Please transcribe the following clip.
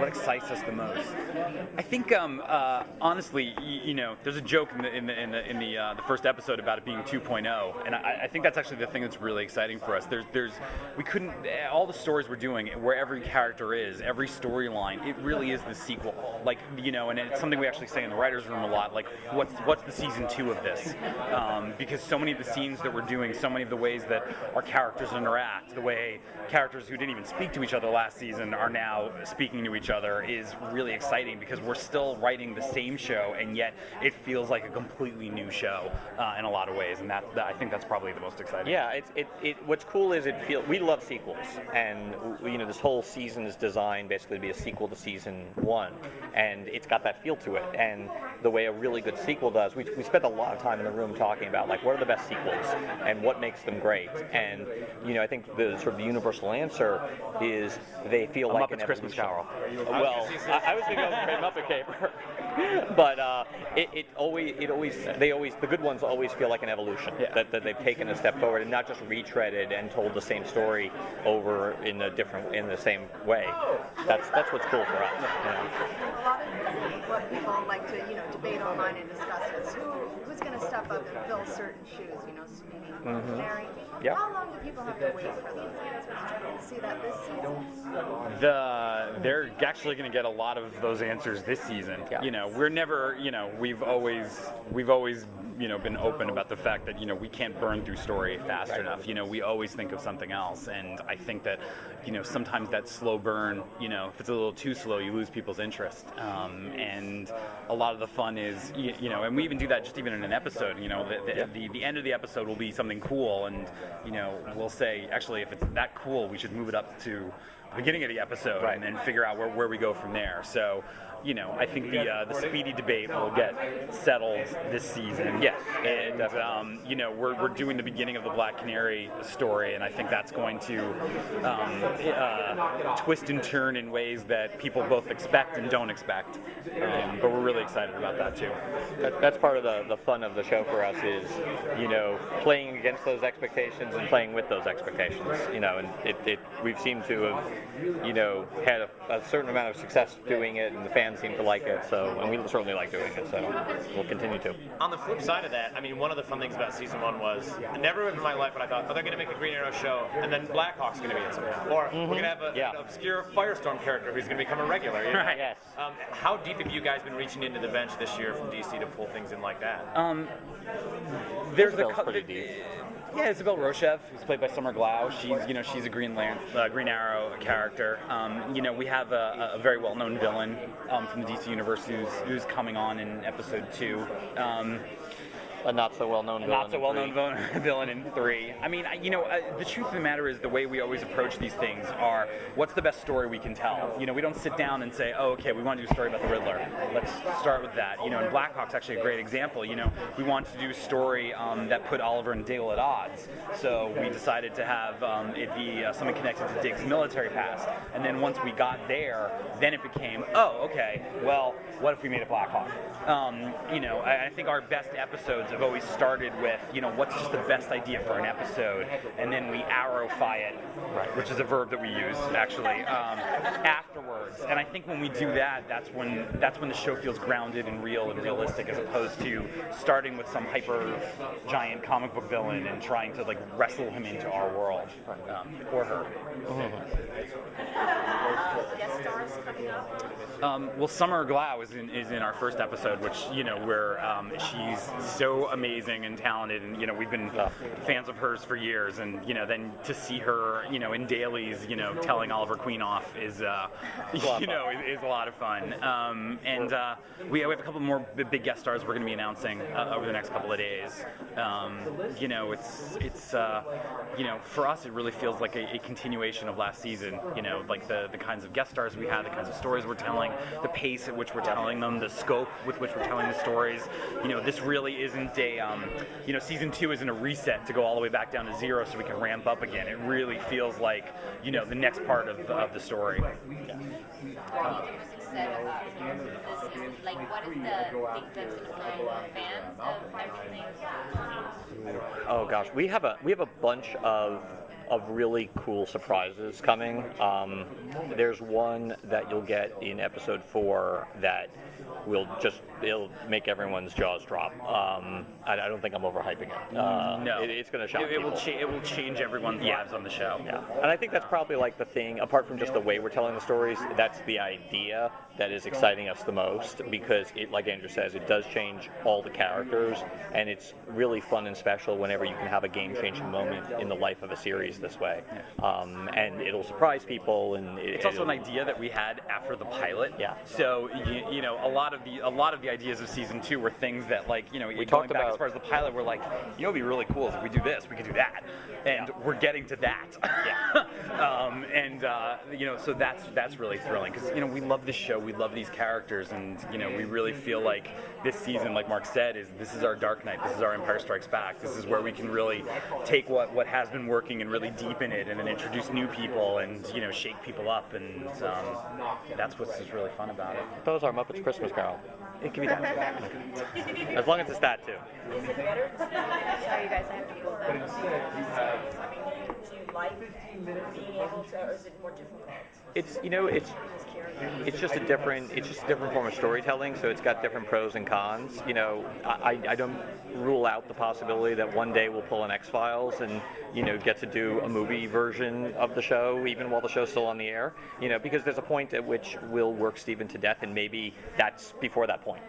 what excites us the most? I think, honestly, there's a joke in the first episode about it being 2.0, and I think that's actually the thing that's really exciting for us. We couldn't, all the stories we're doing, where every character is, every storyline, it really is the sequel. Like, and it's something we actually say in the writers' room a lot. Like, what's the season 2 of this? Because so many of the scenes that we're doing, so many of the ways that our characters interact, the way characters who didn't even speak to each other last season are now speaking to each other is really exciting, because we're still writing the same show, and yet it feels like a completely new show in a lot of ways, and that I think that's probably the most exciting. Yeah, what's cool is we love sequels, and this whole season is designed basically to be a sequel to season 1, and it's got that feel to it. And the way a really good sequel does, we spent a lot of time in the room talking about, like, what are the best sequels and what makes them great. And I think the sort of universal answer is they feel like Muppets Christmas Carol. Well, I was going to go with Great Muppet Caper, but the good ones always feel like an evolution, that they've taken a step forward and not just retreaded and told the same story over in the same way. That's what's cool for us. A lot of what people like to debate online and discuss is who's going to step up and fill certain shoes. Speedy, Black Canary. Yep. How long do people have to wait for those answers? Are we going to see that this season? They're actually going to get a lot of those answers this season. Yeah. We're never, we've always been open about the fact that we can't burn through story fast enough. We always think of something else, and I think that sometimes that slow burn, if it's a little too slow, you lose people's interest. And a lot of the fun is, and we even do that just even in an episode. The end of the episode will be something cool, and we'll say, actually, if it's that cool, we should move it up to the beginning of the episode, and then figure out where we go from there. So, I think the Speedy debate will get settled this season. Yes, and we're doing the beginning of the Black Canary story, and I think that's going to twist and turn in ways that people both expect and don't expect. But we're really excited about that too. That's part of the fun of the show for us is, playing against those expectations and playing with those expectations. And we've seemed to have, had a certain amount of success doing it, and the fans seem to like it. So, and we certainly like doing it. So, we'll continue to. On the flip side of that, one of the fun things about season 1 was never in my life when I thought, they're going to make a Green Arrow show, and then Blackhawk's going to be in somehow, or we're going to have an obscure Firestorm character who's going to become a regular. Right. Yes. How deep have you guys been reaching into the bench this year from DC to pull things in like that? There's pretty deep. Yeah, Isabel Rochev, who's played by Summer Glau. She's a Green Arrow character. We have a very well-known villain from the DC universe who's coming on in episode 2. A not so well-known villain in 3. The truth of the matter is the way we always approach these things are, what's the best story we can tell? We don't sit down and say, oh, okay, we want to do a story about the Riddler. Let's start with that. And Blackhawk's actually a great example. We wanted to do a story that put Oliver and Diggle at odds. So we decided to have it be something connected to Diggs' military past. And then once we got there, then it became, oh, okay, well, what if we made a Blackhawk? I think our best episodes have always started with, what's just the best idea for an episode, and then we arrowfy it, which is a verb that we use actually afterwards. And I think when we do that, that's when the show feels grounded and real and realistic, as opposed to starting with some hyper giant comic book villain and trying to wrestle him into our world, or her. Guest stars coming up? Well, Summer Glau is in our first episode, which she's so amazing and talented, and we've been fans of hers for years, and then to see her in dailies telling Oliver Queen off is is a lot of fun. And we have a couple more big guest stars we're going to be announcing over the next couple of days. It's for us it really feels like a continuation of last season. The kinds of guest stars we had, the kinds of stories we're telling, the pace at which we're telling them, the scope with which we're telling the stories. This really isn't a, season 2 isn't a reset to go all the way back down to 0 so we can ramp up again. It really feels like, the next part of the story. Yeah. Said about this season, what is the thing that's going to pull fans of everything? Oh gosh, we have a bunch of of really cool surprises coming. There's one that you'll get in episode 4 that it'll make everyone's jaws drop. I don't think I'm overhyping it. No, it's going to shock people. It will change everyone's lives on the show. Yeah, and I think that's probably like the thing, apart from just the way we're telling the stories, that's the idea that is exciting us the most, because it, like Andrew says, it does change all the characters, and it's really fun and special whenever you can have a game-changing moment in the life of a series this way. And it'll surprise people, and it's also an idea that we had after the pilot. Yeah. So you know, a lot of the ideas of season 2 were things that, like, you know, we going talked back about, as far as the pilot, we're like, you know, it'd be really cool is if we do this, we could do that, and we're getting to that. You know, so that's really thrilling, because, you know, we love this show, we love these characters, and, you know, we really feel like this season, like Mark said, this is our Dark Knight, this is our Empire Strikes Back, this is where we can really take what has been working and really deepen it, and then introduce new people, and, you know, shake people up, and that's what's just really fun about it. That was our Muppets Christmas Carol. It can be that. As long as it's that too. Is it better to tell you guys I have to go back? Do you like being able to, or is it more difficult? It's, you know, it's just a different form of storytelling, so it's got different pros and cons. You know, I don't rule out the possibility that one day we'll pull an X-Files and, you know, get to do a movie version of the show even while the show's still on the air. You know, because there's a point at which we'll work Steven to death, and maybe that's before that point.